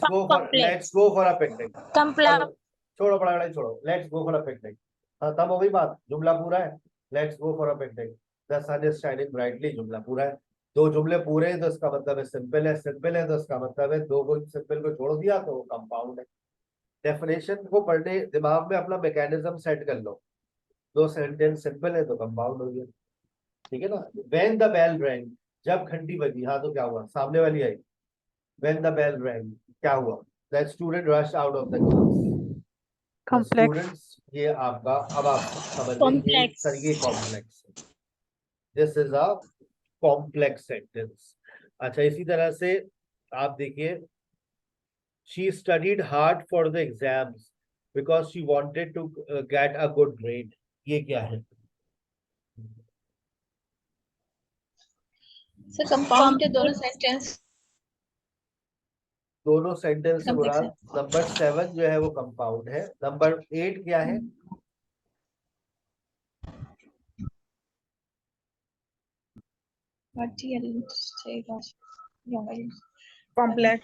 go for a picnic. complex छोड़ो पढ़ाई छोड़ो। Let's go for a picnic. हाँ तब हो गई बात। जुमला पूरा है। Let's go for a picnic. The sun is shining brightly. जुमला पूरा है। दो जुमले पूरे हैं तो इसका मतलब है सिंपल है। सिंपल है तो इसका मतलब है दो को सिंपल को छोड़ दिया तो वो कंपाउंड है। डेफिनेशन को पढ़ने दिमाग में अपना मैकेनिज्म सेट कर लो। दो सेंटेंस सिंपल है तो कंपाउंड हो गया। ठीक है ना। व्हेन द बेल रैंग, जब घंटी बजी, हाँ तो क्या हुआ? सामने वाली आई। व्हेन द बेल रैंग क्या हुआ? The student rush out of the class. complex students, ये आपका अब आप समझ लें ये Complex. सर ये कॉम्प्लेक्स है। This is a complex sentence. अच्छा इसी तरह से आप देखिए, she studied hard for the exams because she wanted to get a good grade. ये क्या है? So compound के दोनों sentence दोनों सेंटेंस से complex मुराद है. नंबर 7 जो है वो कंपाउंड है। नंबर 8 क्या है? Party and say gosh. complex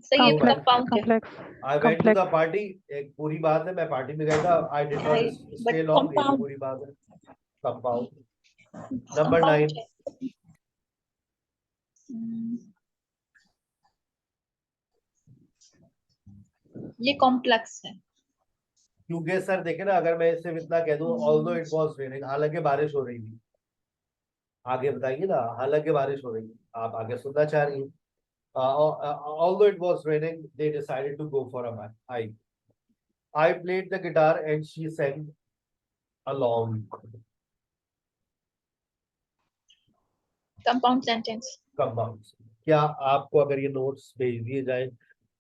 So ये भी compound है. complex I went to the party. एक पूरी बात है, मैं पार्टी में गया था। I did not Right. But stay long. ये भी compound. पूरी बात है। कंपाउंड। नंबर Compound 9 है. Hmm. ये complex है. क्योंकि सर देखे ना, अगर मैं सिर्फ इतना कह दूं ऑल्दो इट वाज रेनिंग, हालांकि बारिश हो रही थी। आगे बताइए ना, हालांकि बारिश हो रही थी। आप आगे सुनना चाह रही हैं। Although it was raining, they decided to go for a hike. I played the guitar and she sang along. Compound sentence. Compounds. क्या आपको अगर ये नोट्स भेज दिए जाए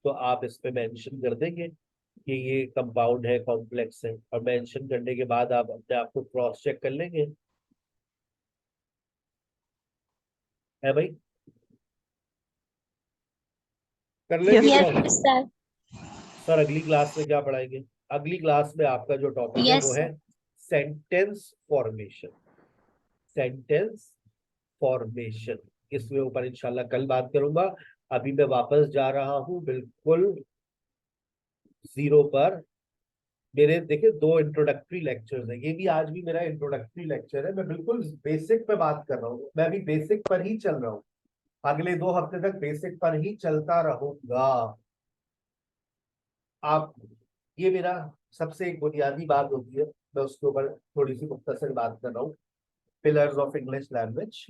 तो आप इस पे मेंशन कर देंगे कि ये कंपाउंड है, कॉम्प्लेक्स है, और मेंशन करने के बाद आप अपने आप को क्रॉस चेक कर लेंगे? है भाई? कर लेंगे yes क्रॉस? sir सर अगली क्लास में क्या पढ़ाएंगे? अगली क्लास में आपका जो टॉपिक है yes वो है सेंटेंस फॉर्मेशन। सेंटेंस फॉर्मेशन इसमें ऊपर इंशाल्लाह कल बात करूंगा। अभी मैं वापस जा रहा हूं बिल्कुल 0 पर। मेरे देखिए 2 इंट्रोडक्टरी लेक्चर्स हैं, ये भी आज भी मेरा इंट्रोडक्टरी लेक्चर है। मैं बिल्कुल बेसिक पे बात कर रहा हूँ, मैं भी बेसिक पर ही चल रहा हूँ, अगले 2 हफ्ते तक बेसिक पर ही चलता रहूंगा। आप, ये मेरा सबसे एक बुनियादी बात होती है, मैं उसके ऊपर थोड़ी सी मुख्तसर बात कर रहा हूँ। Pillars of English language.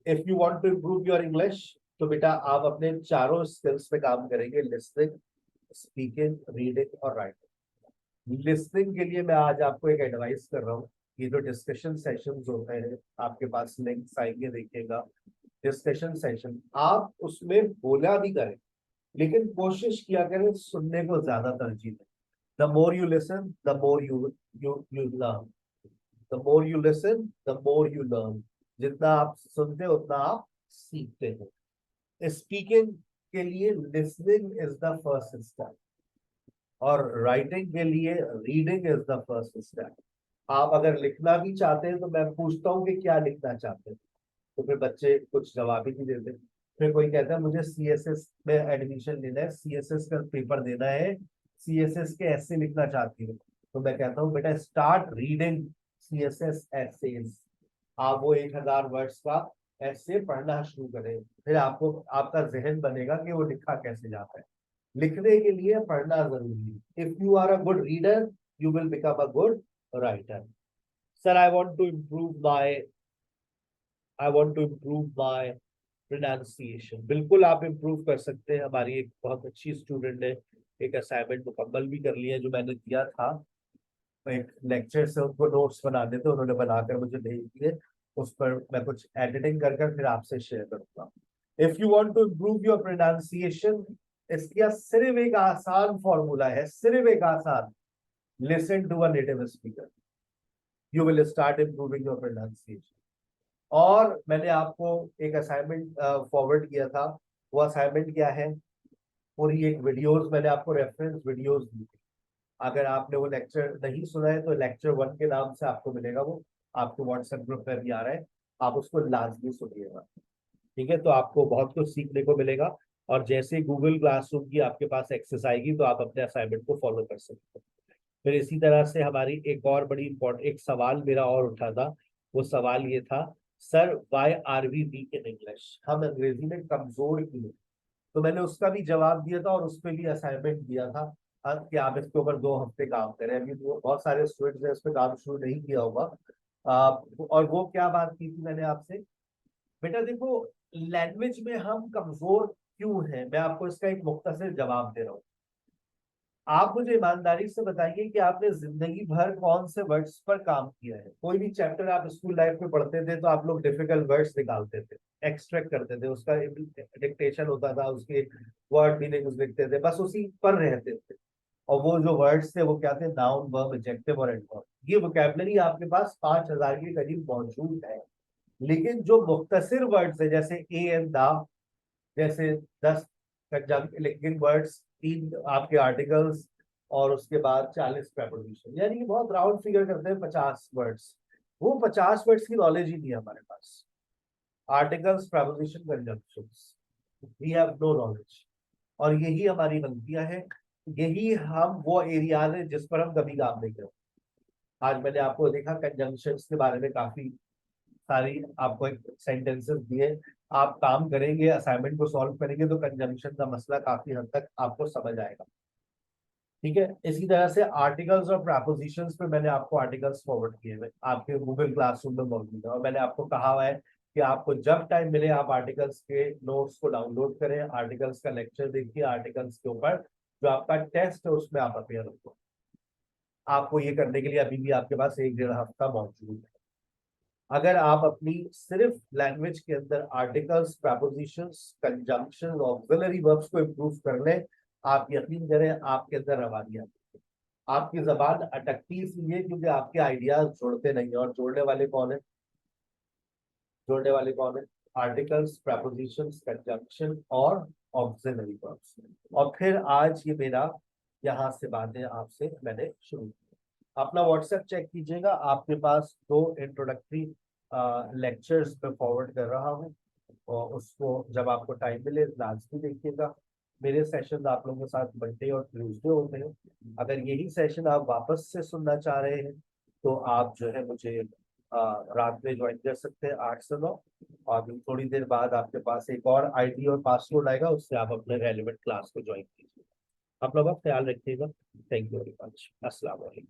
If you want to improve your English, तो बेटा आप अपने चारों स्किल्स पे काम करेंगे, लिसनिंग, स्पीकिंग, रीडिंग और राइटिंग। लिसनिंग के लिए मैं आज आपको एक एडवाइस कर रहा हूँ। ये जो डिस्कशन सेशंस होते हैं, आपके पास लिंक्स आएंगे, देखिएगा डिस्कशन सेशन, आप उसमें बोला भी करें, लेकिन कोशिश किया करें सुनने को ज्यादा तरजीह दें। The more you listen the more you learn, the more you listen the more you learn. जितना आप सुनते हो उतना आप सीखते हो। स्पीकिंग के लिए listening is the first step, और राइटिंग के लिए reading is the first step. आप अगर लिखना भी चाहते हैं तो मैं पूछता हूँ कि क्या लिखना चाहते हैं, तो फिर बच्चे कुछ जवाब ही नहीं देते। फिर कोई कहता है मुझे सीएसएस में एडमिशन लेना है, सीएसएस का पेपर देना है, सीएसएस के ऐसे लिखना चाहती हूँ, तो मैं कहता हूँ बेटा स्टार्ट रीडिंग सीएसएस एसेज। आप वो 1000 वर्ड्स का ऐसे पढ़ना शुरू करें, फिर आपको आपका जहन बनेगा कि वो लिखा कैसे जाता है। लिखने के लिए पढ़ना जरूरी है। If you are a good reader, you will become a good writer. Sir I want to improve my pronunciation. बिल्कुल आप इम्प्रूव कर सकते हैं। हमारी एक बहुत अच्छी स्टूडेंट ने एक असाइनमेंट मुकम्मल भी कर लिया जो मैंने दिया था, एक लेक्चर से उनको नोट्स बनाने थे, उन्होंने बनाकर मुझे भेज दिए। उस पर मैं कुछ एडिटिंग कर कर फिर आपसे शेयर करूंगा। If you want to improve your pronunciation, इसका सिर्फ एक आसान फॉर्मूला है, सिर्फ एक आसान, listen to a native speaker, you will start improving your pronunciation. और मैंने आपको एक असाइनमेंट फॉरवर्ड किया था, वो असाइनमेंट क्या है, पूरी एक वीडियोस मैंने आपको रेफरेंस वीडियोस दी थी। अगर आपने वो लेक्चर नहीं सुना है तो लेक्चर 1 के नाम से आपको मिलेगा, वो आपके व्हाट्सएप ग्रुप में भी आ रहा है, आप उसको लाजमी सुनिएगा। ठीक है, तो आपको बहुत कुछ सीखने को मिलेगा। और जैसे गूगल क्लासरूम की आपके पास एक्सेस आएगी तो आप अपने असाइनमेंट को फॉलो कर सकते हैं। फिर इसी तरह से हमारी एक और बड़ी इंपॉर्टेंट एक सवाल मेरा और उठा था। वो सवाल ये था, sir why are we weak in English, हम अंग्रेजी में कमजोर क्यों? तो मैंने उसका भी जवाब दिया था और उस पर भी असाइनमेंट दिया था कि आप इसके ऊपर 2 हफ्ते काम करें। अभी तो बहुत सारे स्टूडेंट्स ने इस पर काम शुरू नहीं किया होगा। और वो क्या बात की थी मैंने आपसे, बेटा देखो लैंग्वेज में हम कमजोर क्यों हैं, मैं आपको इसका एक मुख्तसर जवाब दे रहा हूँ। आप मुझे ईमानदारी से बताइए कि आपने जिंदगी भर कौन से वर्ड्स पर काम किया है। कोई भी चैप्टर आप स्कूल लाइफ में पढ़ते थे तो आप लोग डिफिकल्ट वर्ड्स निकालते थे, एक्सट्रैक्ट करते थे, उसका डिक्टेशन होता था, उसके वर्ड मीनिंग्स लिखते थे, बस उसी पर रहते थे। और वो जो वर्ड्स थे वो क्या थे, नाउन, वर्ब, एडजेक्टिव और एडवर्ब। ये वोकैबुलरी आपके पास 5000 के करीब मौजूद है। लेकिन जो मुख्तसर वर्ड्स है जैसे ए एंड दा, जैसे 10 लिंकिंग वर्ड्स, 3 आपके आर्टिकल्स, और उसके बाद 40 प्रेपोजिशन, यानी कि बहुत राउंड फिगर करते हैं 50 वर्ड्स। वो 50 वर्ड्स की नॉलेज ही नहीं है हमारे पास। Articles, prepositions, conjunctions, we have no knowledge. और यही हमारी गलतियां हैं, यही हम वो एरियाज है जिस पर हम कभी काम नहीं करते। आज मैंने आपको देखा कंजंक्शंस के बारे में काफी सारी आपको एक सेंटेंसेस दिए, आप काम करेंगे, असाइनमेंट को सॉल्व करेंगे तो कंजंक्शन का मसला काफी हद तक आपको समझ आएगा। ठीक है, इसी तरह से आर्टिकल्स और प्रपोजिशंस पे मैंने आपको आर्टिकल्स फॉरवर्ड किए हुए आपके गूगल क्लासरूम में मौजूद है, और मैंने आपको कहा हुआ है कि आपको जब टाइम मिले आप आर्टिकल्स के नोट्स को डाउनलोड करें, आर्टिकल्स का लेक्चर देखिए, आर्टिकल्स के ऊपर जो आपका टेस्ट है उसमें आप अपेयर हो। आपको ये करने के लिए अभी भी आपके पास 1-1.5 हफ्ता मौजूद है। अगर आप अपनी सिर्फ लैंग्वेज के अंदर articles, propositions, conjunction, auxiliary verbs को इम्प्रूव कर लें, आप यकीन करें आपके अंदर रवानी आती है। आपकी जबान अटकती इसलिए क्योंकि आपके आइडियाज जोड़ते नहीं है, और जोड़ने वाले कौन है, जोड़ने वाले कौन है, आर्टिकल्स, प्रपोजिशंस, कंजंक्शन और ऑक्सिलरी वर्ब्स। और फिर आज ये मेरा यहाँ से बातें आपसे मैंने शुरू की। अपना व्हाट्सएप चेक कीजिएगा, आपके पास 2 इंट्रोडक्टरी लेक्चर्स पे फॉरवर्ड कर रहा हूँ, और उसको जब आपको टाइम मिले लाजमी देखिएगा। मेरे सेशन आप लोगों के साथ मंडे और ट्यूसडे होते हैं। अगर यही सेशन आप वापस से सुनना चाह रहे हैं तो आप जो है मुझे रात में ज्वाइन कर सकते हैं 8 से 9, और अभी थोड़ी देर बाद आपके पास एक और आईडी और पासवर्ड आएगा, उससे आप अपने रेलिवेंट क्लास को ज्वाइन कीजिए। आप लोग ख्याल रखिएगा। Thank you very much. अस्सलाम वालेकुम।